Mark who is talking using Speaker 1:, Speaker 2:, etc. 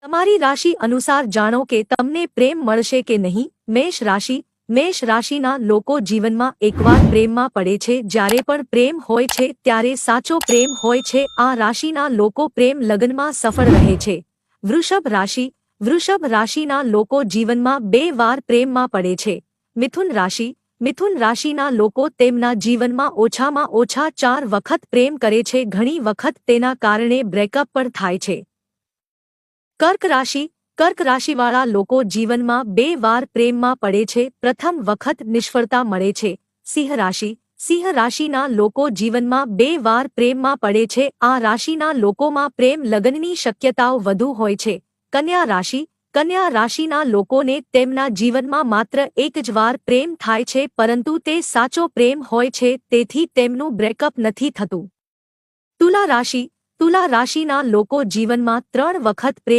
Speaker 1: તમારી રાશિ અનુસાર જાણો કે તમને પ્રેમ મળશે કે નહીં. મેષ રાશિના લોકો જીવનમાં એકવાર પ્રેમમાં પડે છે. જ્યારે પણ પ્રેમ હોય છે ત્યારે સાચો પ્રેમ હોય છે. આ રાશિના લોકો પ્રેમ લગ્નમાં સફળ રહે છે. વૃષભ રાશિના લોકો જીવનમાં 2 વાર પ્રેમમાં પડે છે. મિથુન રાશિના લોકો તેમના જીવનમાં ઓછામાં ઓછા 4 વખત પ્રેમ કરે છે. ઘણી વખત તેના કારણે બ્રેકઅપ પણ થાય છે. કર્ક રાશિવાળા લોકો જીવનમાં 2 વાર પ્રેમમાં પડે છે. પ્રથમ વખત નિષ્ફળતા મળે છે. સિંહ રાશિના લોકો જીવનમાં 2 વાર પ્રેમમાં પડે છે. આ રાશિના લોકોમાં પ્રેમ લગ્નની શક્યતાઓ વધુ હોય છે. કન્યા રાશિના લોકોને તેમના જીવનમાં માત્ર એક જ વાર પ્રેમ થાય છે, પરંતુ તે સાચો પ્રેમ હોય છે, તેથી તેમનું બ્રેકઅપ નથી થતું. તુલા રાશિના લોકો જીવનમાં 3 વખત પ્રેમ